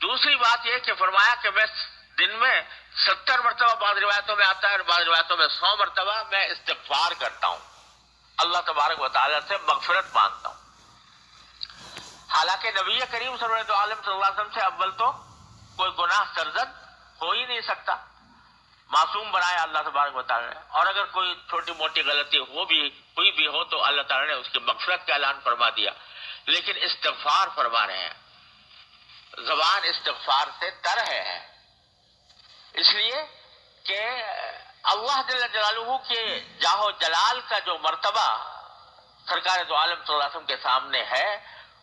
دوسری بات یہ کہ فرمایا کہ میں دن میں 70 مرتبہ، بعض روایتوں میں آتا ہے بعض روایتوں میں 100 مرتبہ میں استغفار کرتا ہوں، اللہ تبارک و تعالیٰ سے مغفرت مانگتا ہوں۔ حالانکہ نبی کریم صلی اللہ علیہ وسلم سے اول تو کوئی گناہ سرزد ہو ہی نہیں سکتا، معصوم بنایا اللہ تبارک و تعالیٰ نے، اور اگر کوئی چھوٹی موٹی غلطی ہوئی بھی ہو تو اللہ تعالیٰ نے اس کی مغفرت کا اعلان فرما دیا، لیکن استغفار فرما رہے ہیں، زبان استغفار سے تر ہے، اس لیے کہ اللہ جل جلالہ کے جاہ و جلال کا جو مرتبہ سرکار دو عالم صلی اللہ علیہ وسلم کے سامنے ہے،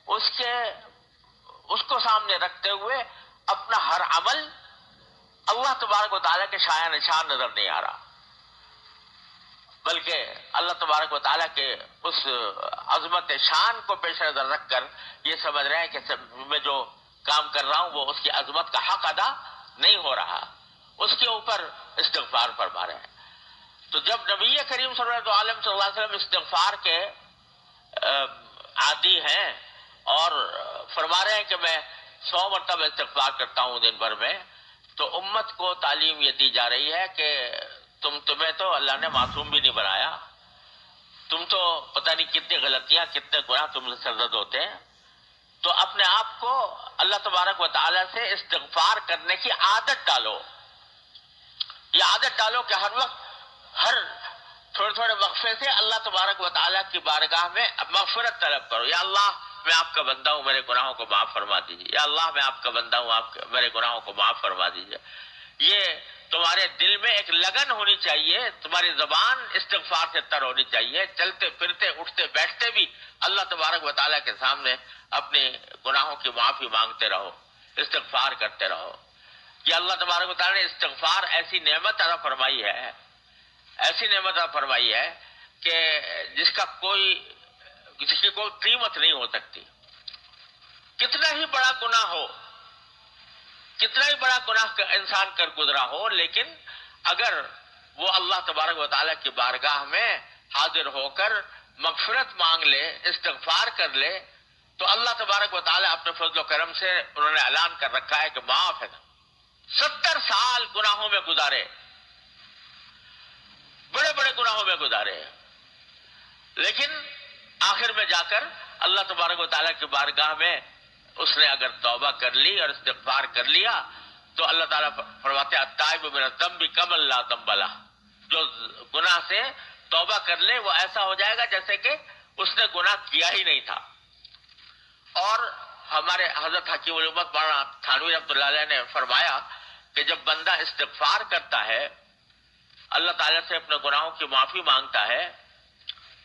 اس کو سامنے رکھتے ہوئے اپنا ہر عمل اللہ تبارک و تعالیٰ کے شایع نشان نظر نہیں آ رہا، بلکہ اللہ تبارک و تعالیٰ کے اس عظمت شان کو پیش نظر رکھ کر یہ سمجھ رہے ہیں کہ میں جو کام کر رہا ہوں وہ اس کی عظمت کا حق ادا نہیں ہو رہا، اس کے اوپر استغفار فرما رہے ہیں۔ تو جب نبی کریم صلی اللہ علیہ وسلم استغفار کے عادی ہیں اور فرما رہے ہیں کہ میں 100 مرتبہ استغفار کرتا ہوں دن بھر میں، تو امت کو تعلیم یہ دی جا رہی ہے کہ تمہیں تو اللہ نے معصوم بھی نہیں بنایا، تم تو پتہ نہیں کتنی غلطیاں کتنے گناہ تم سے سرزد ہوتے ہیں، تو اپنے آپ کو اللہ تبارک و تعالیٰ سے استغفار کرنے کی عادت ڈالو، یہ عادت ڈالو کہ ہر وقت ہر تھوڑے تھوڑے وقفے سے اللہ تبارک و تعالیٰ کی بارگاہ میں مغفرت طلب کرو، یا اللہ میں آپ کا بندہ ہوں، میرے گناہوں کو معاف فرما دیجیے، یا اللہ میں آپ کا بندہ ہوں، میرے گناہوں کو معاف فرما دیجیے۔ یہ تمہارے دل میں ایک لگن ہونی چاہیے، تمہاری زبان استغفار سے تر ہونی چاہیے، چلتے پھرتے اٹھتے بیٹھتے بھی اللہ تبارک و تعالیٰ کے سامنے اپنے گناہوں کی معافی مانگتے رہو، استغفار کرتے رہو۔ یہ اللہ تبارک و تعالیٰ نے استغفار ایسی نعمت عطا فرمائی ہے، ایسی نعمت عطا فرمائی ہے کہ جس کی کوئی قیمت نہیں ہو سکتی۔ کتنا ہی بڑا گناہ ہو، کتنا ہی بڑا گناہ انسان کر گزرا ہو، لیکن اگر وہ اللہ تبارک و تعالیٰ کی بارگاہ میں حاضر ہو کر مغفرت مانگ لے، استغفار کر لے، تو اللہ تبارک و تعالیٰ اپنے فضل و کرم سے انہوں نے اعلان کر رکھا ہے کہ معاف ہے۔ 70 سال گناہوں میں گزارے، بڑے بڑے گناہوں میں گزارے، لیکن آخر میں جا کر اللہ تبارک و تعالیٰ کی بارگاہ میں اس نے اگر توبہ کر لی اور استغفار کر لیا تو اللہ تعالیٰ فرماتے ہیں التائب من الذنب کمن لا ذنب لہ، جو گناہ سے توبہ کر لے وہ ایسا ہو جائے گا جیسے کہ اس نے گناہ کیا ہی نہیں تھا۔ اور ہمارے حضرت حکیم الامت مولانا تھانوی رحمۃ اللہ علیہ نے فرمایا کہ جب بندہ استغفار کرتا ہے، اللہ تعالیٰ سے اپنے گناہوں کی معافی مانگتا ہے،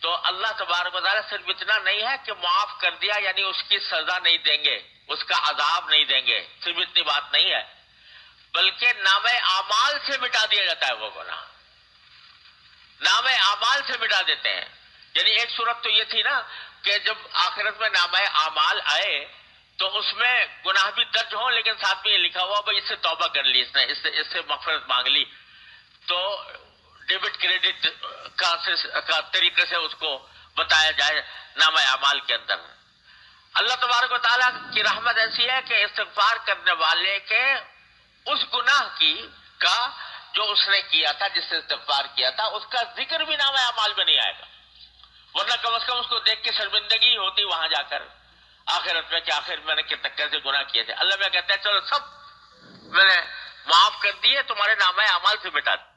تو اللہ تبارک و تعالیٰ صرف اتنا نہیں ہے کہ معاف کر دیا یعنی اس کی سزا نہیں دیں گے، اس کا عذاب نہیں دیں گے، صرف اتنی بات نہیں ہے، بلکہ نام اعمال سے مٹا دیا جاتا ہے وہ گناہ، نام اعمال سے مٹا دیتے ہیں۔ یعنی ایک صورت تو یہ تھی نا کہ جب آخرت میں نام اعمال آئے تو اس میں گناہ بھی درج ہوں لیکن ساتھ میں یہ لکھا ہوا بھائی اس سے توبہ کر لی، اس سے مغفرت مانگ لی، تو ڈیبٹ کریڈٹ کا طریقے سے اس کو بتایا جائے نامہ اعمال کے اندر۔ اللہ تبارک و تعالیٰ کی رحمت ایسی ہے کہ استغفار کرنے والے کے اس گناہ کا جو اس نے کیا تھا، جس سے استغفار کیا تھا، اس کا ذکر بھی نامہ اعمال میں نہیں آئے گا، ورنہ کم از کم اس کو دیکھ کے شرمندگی ہوتی وہاں جا کر آخرت میں کہ آخر میں نے کیسے گناہ کیے تھے۔ اللہ میں کہتا ہے چلو سب میں نے معاف کر دیے، تمہارے نامہ اعمال سے مٹا دیا۔